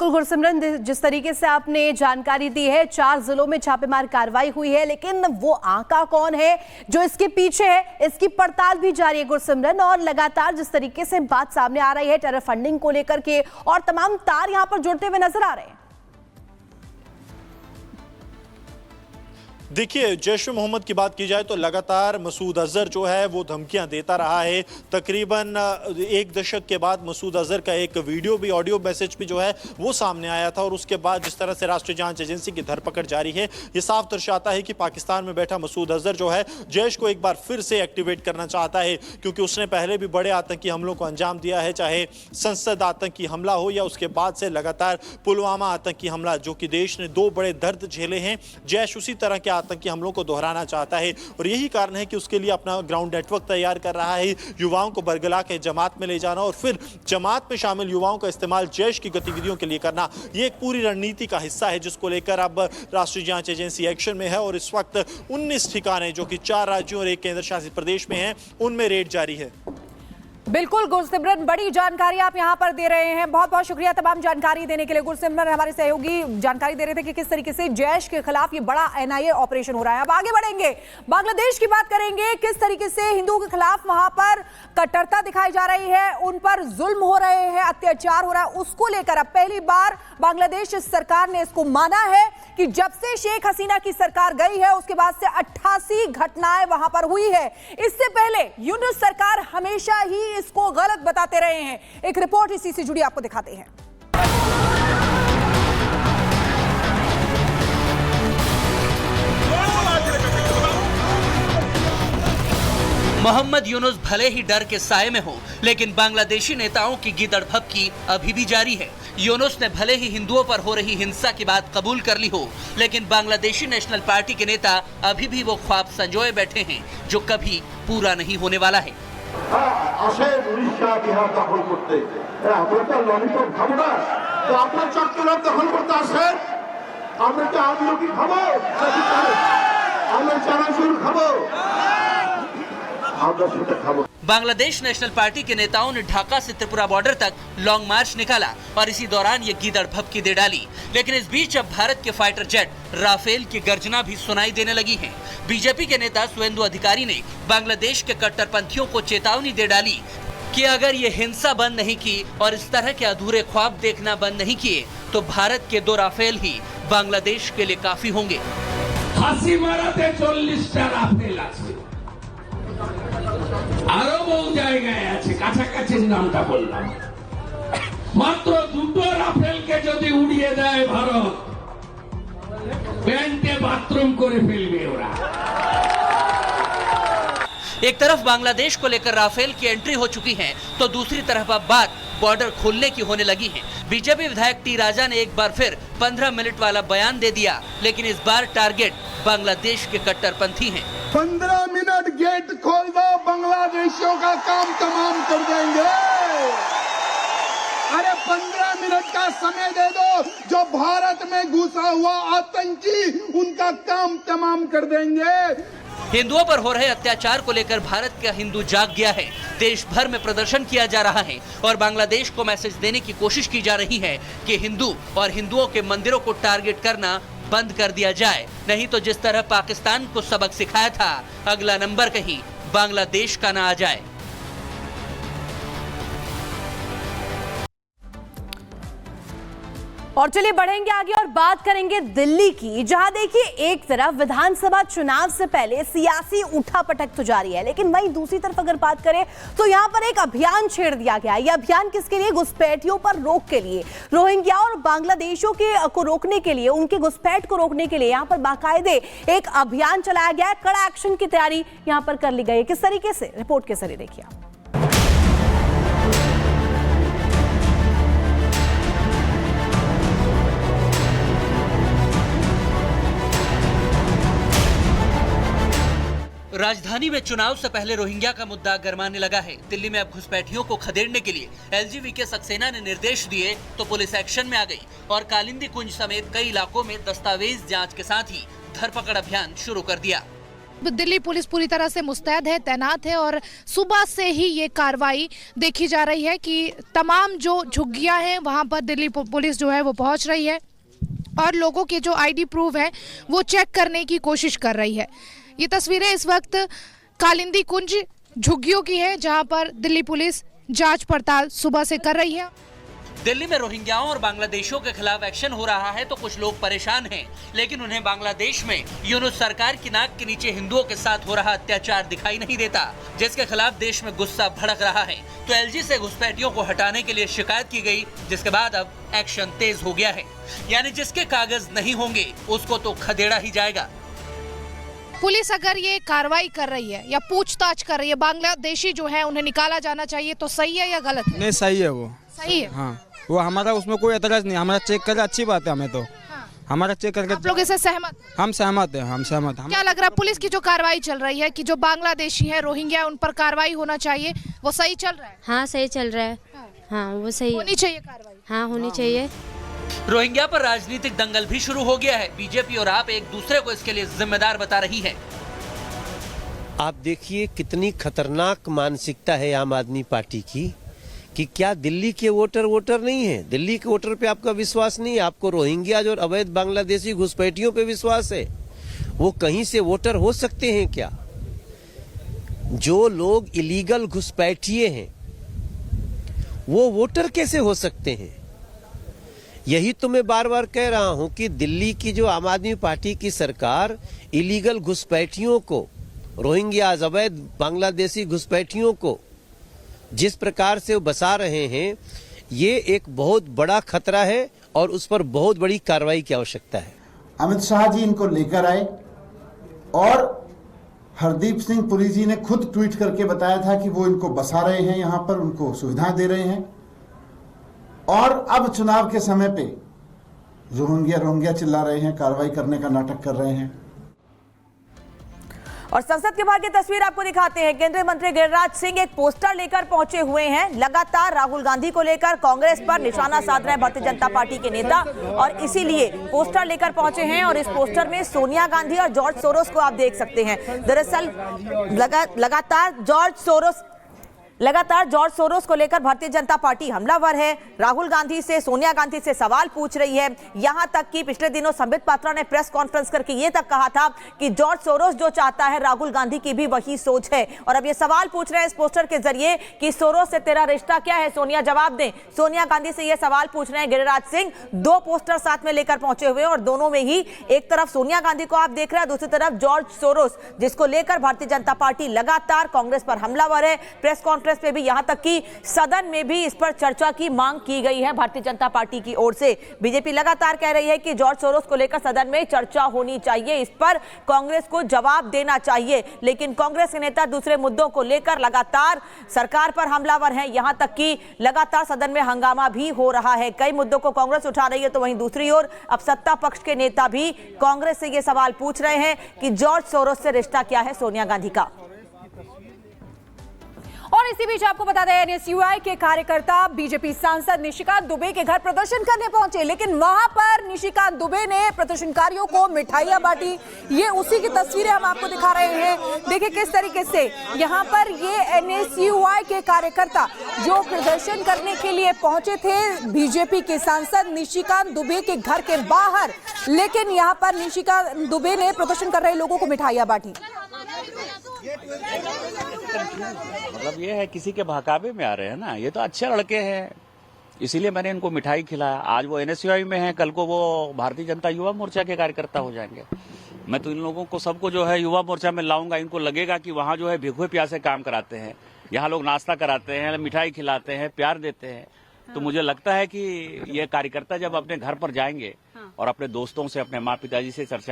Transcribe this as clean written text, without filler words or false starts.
बिल्कुल गुरसिमरन, जिस तरीके से आपने जानकारी दी है, 4 जिलों में छापेमार कार्रवाई हुई है, लेकिन वो आका कौन है जो इसके पीछे है, इसकी पड़ताल भी जारी है गुरसिमरन। और लगातार जिस तरीके से बात सामने आ रही है टेरर फंडिंग को लेकर के, और तमाम तार यहां पर जुड़ते हुए नजर आ रहे हैं। देखिए, जैश ए मोहम्मद की बात की जाए तो लगातार मसूद अजहर जो है वो धमकियां देता रहा है। तकरीबन 1 दशक के बाद मसूद अजहर का एक वीडियो भी, ऑडियो मैसेज भी जो है वो सामने आया था। और उसके बाद जिस तरह से राष्ट्रीय जांच एजेंसी की धरपकड़ जारी है, ये साफ दर्शाता है कि पाकिस्तान में बैठा मसूद अजहर जो है जैश को एक बार फिर से एक्टिवेट करना चाहता है, क्योंकि उसने पहले भी बड़े आतंकी हमलों को अंजाम दिया है, चाहे संसद आतंकी हमला हो या उसके बाद से लगातार पुलवामा आतंकी हमला, जो कि देश ने 2 बड़े दर्द झेले हैं। जैश उसी तरह के आतंकी हमलों को दोहराना चाहता है और यही कारण है कि उसके लिए अपना ग्राउंड नेटवर्क तैयार कर रहा है, युवाओं को बरगला के जमात में ले जाना और फिर जमात में शामिल युवाओं का इस्तेमाल जैश की गतिविधियों के लिए करना। ये एक पूरी रणनीति का हिस्सा है जिसको लेकर अब राष्ट्रीय जांच एजेंसी एक्शन में है और इस वक्त 19 ठिकाने जो कि 4 राज्यों और 1 केंद्र शासित प्रदेश में हैं, उनमें रेड जारी है। बिल्कुल गुरसिमरन, बड़ी जानकारी आप यहां पर दे रहे हैं, बहुत बहुत शुक्रिया तमाम जानकारी देने के लिए। गुरसिमरन हमारे सहयोगी जानकारी दे रहे थे कि किस तरीके से जैश के खिलाफ ये बड़ा एनआईए ऑपरेशन हो रहा है। अब आगे बढ़ेंगे, बांग्लादेश की बात करेंगे। किस तरीके से हिंदुओं के खिलाफ वहां पर कट्टरता दिखाई जा रही है, उन पर जुल्म हो रहे हैं, अत्याचार हो रहा है, उसको लेकर अब पहली बार बांग्लादेश सरकार ने इसको माना है कि जब से शेख हसीना की सरकार गई है उसके बाद से 88 घटनाएं वहां पर हुई है। इससे पहले यूनुस सरकार हमेशा ही इसको गलत बताते रहे हैं। एक रिपोर्ट इसी से जुड़ी आपको दिखाते हैं। मोहम्मद यूनुस भले ही डर के साए में हो, लेकिन बांग्लादेशी नेताओं की गीदड़ भभकी अभी भी जारी है। यूनुस ने भले ही हिंदुओं पर हो रही हिंसा की बात कबूल कर ली हो, लेकिन बांग्लादेशी नेशनल पार्टी के नेता अभी भी वो ख्वाब संजोए बैठे हैं जो कभी पूरा नहीं होने वाला है। बांग्लादेश नेशनल पार्टी के नेताओं ने ढाका से त्रिपुरा बॉर्डर तक लॉन्ग मार्च निकाला और इसी दौरान ये गीदड़ भभकी दे डाली। लेकिन इस बीच अब भारत के फाइटर जेट राफेल की गर्जना भी सुनाई देने लगी है। बीजेपी के नेता सुवेंदु अधिकारी ने बांग्लादेश के कट्टरपंथियों को चेतावनी दे डाली कि अगर ये हिंसा बंद नहीं की और इस तरह के अधूरे ख्वाब देखना बंद नहीं किए तो भारत के 2 राफेल ही बांग्लादेश के लिए काफी होंगे। আরো বহু জায়গায় আছে, কাছাকাছি নামটা বললাম। মাত্র 2টো রাফেলকে যদি উড়িয়ে দেয় ভারত, প্যান্টে বাথরুম করে ফেলবে ওরা। एक तरफ बांग्लादेश को लेकर राफेल की एंट्री हो चुकी है तो दूसरी तरफ अब बात बॉर्डर खोलने की होने लगी है। बीजेपी विधायक टी राजा ने एक बार फिर 15 मिनट वाला बयान दे दिया, लेकिन इस बार टारगेट बांग्लादेश के कट्टरपंथी हैं। 15 मिनट गेट खोल दो, बांग्लादेशियों का काम तमाम कर देंगे। अरे 15 मिनट का समय दे दो, जो भारत में घुसा हुआ आतंकी उनका काम तमाम कर देंगे। हिंदुओं पर हो रहे अत्याचार को लेकर भारत का हिंदू जाग गया है। देश भर में प्रदर्शन किया जा रहा है और बांग्लादेश को मैसेज देने की कोशिश की जा रही है कि हिंदू और हिंदुओं के मंदिरों को टारगेट करना बंद कर दिया जाए, नहीं तो जिस तरह पाकिस्तान को सबक सिखाया था, अगला नंबर कहीं बांग्लादेश का ना आ जाए। और चलिए बढ़ेंगे आगे और बात करेंगे दिल्ली की, जहां देखिए एक तरफ विधानसभा चुनाव से पहले सियासी उठापटक तो जारी है, लेकिन वहीं दूसरी तरफ अगर बात करें तो यहां पर एक अभियान छेड़ दिया गया है। यह अभियान किसके लिए? घुसपैठियों पर रोक के लिए, रोहिंग्या और बांग्लादेशियों को रोकने के लिए, उनके घुसपैठ को रोकने के लिए यहां पर बाकायदे एक अभियान चलाया गया है। कड़ा एक्शन की तैयारी यहां पर कर ली गई है। किस तरीके से, रिपोर्ट के जरिए देखिए। राजधानी में चुनाव से पहले रोहिंग्या का मुद्दा गरमाने लगा है। दिल्ली में अब घुसपैठियों को खदेड़ने के लिए एलजीबीके सक्सेना ने निर्देश दिए तो पुलिस एक्शन में आ गई और कालिंदी कुंज समेत कई इलाकों में दस्तावेज जांच के साथ ही धरपकड़ अभियान शुरू कर दिया। दिल्ली पुलिस पूरी तरह से मुस्तैद है, तैनात है और सुबह से ही ये कार्रवाई देखी जा रही है कि तमाम जो झुग्गियां हैं वहां पर दिल्ली पुलिस जो है वो पहुंच रही है और लोगों के जो आईडी प्रूफ है वो चेक करने की कोशिश कर रही है। ये तस्वीरें इस वक्त कालिंदी कुंज झुग्गियों की है जहां पर दिल्ली पुलिस जांच पड़ताल सुबह से कर रही है। दिल्ली में रोहिंग्याओं और बांग्लादेशियों के खिलाफ एक्शन हो रहा है तो कुछ लोग परेशान हैं, लेकिन उन्हें बांग्लादेश में यूनुस सरकार की नाक के नीचे हिंदुओं के साथ हो रहा अत्याचार दिखाई नहीं देता, जिसके खिलाफ देश में गुस्सा भड़क रहा है। तो एलजी से घुसपैठियों को हटाने के लिए शिकायत की गई, जिसके बाद अब एक्शन तेज हो गया है। यानी जिसके कागज नहीं होंगे उसको तो खदेड़ा ही जाएगा। पुलिस अगर ये कार्रवाई कर रही है या पूछताछ कर रही है, बांग्लादेशी जो है उन्हें निकाला जाना चाहिए, तो सही है या गलत है? नहीं, सही है वो। सही है। हाँ, वो हमारा उसमें कोई एतराज नहीं, हमारा चेक करे अच्छी बात है। हमें तो हमारा चेक करके आप लोग इससे सहमत? हम सहमत हैं, हम सहमत हैं। क्या लग रहा है पुलिस की जो कार्रवाई चल रही है कि जो बांग्लादेशी है, रोहिंग्या, उन पर कार्रवाई होना चाहिए, वो सही चल रहा है? हाँ, सही चल रहा है। हाँ, वो सही होनी चाहिए कार्रवाई। हाँ, होनी चाहिए। रोहिंग्या पर राजनीतिक दंगल भी शुरू हो गया है। बीजेपी और आप एक दूसरे को इसके लिए जिम्मेदार बता रही है। आप देखिए कितनी खतरनाक मानसिकता है आम आदमी पार्टी की कि क्या दिल्ली के वोटर नहीं है? दिल्ली के वोटर पे आपका विश्वास नहीं है, आपको रोहिंग्या और अवैध बांग्लादेशी घुसपैठियों पे विश्वास है। वो कहीं से वोटर हो सकते हैं क्या? जो लोग इलीगल घुसपैठिए हैं वो वोटर कैसे हो सकते हैं? यही तो मैं बार बार कह रहा हूं कि दिल्ली की जो आम आदमी पार्टी की सरकार इलीगल घुसपैठियों को, रोहिंग्या अवैध बांग्लादेशी घुसपैठियों को जिस प्रकार से वो बसा रहे हैं, ये एक बहुत बड़ा खतरा है और उस पर बहुत बड़ी कार्रवाई की आवश्यकता है। अमित शाह जी इनको लेकर आए और हरदीप सिंह पुरी जी ने खुद ट्वीट करके बताया था कि वो इनको बसा रहे हैं, यहाँ पर उनको सुविधाएं दे रहे हैं। और अब चुनाव के समय पे रोहिंग्या चिल्ला रहे हैं, कार्रवाई करने का नाटक कर रहे हैं। और संसद के बाहर की तस्वीर आपको दिखाते हैं। केंद्रीय मंत्री गिरिराज सिंह एक पोस्टर लेकर पहुंचे हुए हैं। लगातार राहुल गांधी को लेकर कांग्रेस पर निशाना साध रहे हैं भारतीय जनता पार्टी के नेता और इसीलिए पोस्टर लेकर पहुंचे हैं। और इस पोस्टर में सोनिया गांधी और जॉर्ज सोरोस को आप देख सकते हैं। दरअसल लगातार जॉर्ज सोरोस को लेकर भारतीय जनता पार्टी हमलावर है। राहुल गांधी से, सोनिया गांधी से सवाल पूछ रही है। यहां तक कि पिछले दिनों संबित पात्रा ने प्रेस कॉन्फ्रेंस करके ये तक कहा था कि जॉर्ज सोरोस जो चाहता है राहुल गांधी की भी वही सोच है। और अब ये सवाल पूछ रहे हैं इस पोस्टर के जरिए कि सोरोस से तेरा रिश्ता क्या है, सोनिया जवाब दें। सोनिया गांधी से ये सवाल पूछ रहे हैं गिरिराज सिंह। दो पोस्टर साथ में लेकर पहुंचे हुए और दोनों में ही एक तरफ सोनिया गांधी को आप देख रहे हैं, दूसरी तरफ जॉर्ज सोरोस, जिसको लेकर भारतीय जनता पार्टी लगातार कांग्रेस पर हमलावर है। प्रेस कॉन्फ्रेंस पे भी, यहां तक कि सदन में भी इस पर चर्चा की मांग की गई है भारतीय जनता पार्टी की ओर से। बीजेपी लगातार कह रही है कि जॉर्ज सोरोस को लेकर सदन में चर्चा होनी चाहिए, इस पर कांग्रेस को जवाब देना चाहिए। लेकिन कांग्रेस के नेता दूसरे मुद्दों को लेकर लगातार सरकार पर हमलावर हैं। यहां तक कि लगातार सदन में हंगामा भी हो रहा है। कई मुद्दों को कांग्रेस उठा रही है तो वहीं दूसरी ओर अब सत्ता पक्ष के नेता भी कांग्रेस से यह सवाल पूछ रहे हैं कि जॉर्ज सोरोस से रिश्ता क्या है सोनिया गांधी का। और इसी बीच आपको बता दें, एनएसयूआई के कार्यकर्ता बीजेपी सांसद निशिकांत दुबे के घर प्रदर्शन करने पहुंचे, लेकिन वहां पर निशिकांत दुबे ने प्रदर्शनकारियों को मिठाइयां बांटी। ये उसी की तस्वीरें हम आपको दिखा रहे हैं। देखिए किस तरीके से यहां पर ये एनएसयूआई के कार्यकर्ता जो प्रदर्शन करने के लिए पहुंचे थे बीजेपी के सांसद निशिकांत दुबे के घर के बाहर, लेकिन यहां पर निशिकांत दुबे ने प्रदर्शन कर रहे लोगों को मिठाइयां बांटी। मतलब ये है किसी के बहकावे में आ रहे हैं ना, ये तो अच्छे लड़के हैं, इसीलिए मैंने इनको मिठाई खिलाया। आज वो एनएसयूआई में है, कल को वो भारतीय जनता युवा मोर्चा के कार्यकर्ता हो जाएंगे। मैं तो इन लोगों को सबको जो है युवा मोर्चा में लाऊंगा। इनको लगेगा कि वहाँ जो है भीखे प्यासे काम कराते हैं, यहाँ लोग नाश्ता कराते हैं, मिठाई खिलाते हैं, प्यार देते हैं। तो मुझे लगता है कि ये कार्यकर्ता जब अपने घर पर जाएंगे और अपने दोस्तों से, अपने माँ पिताजी से चर्चा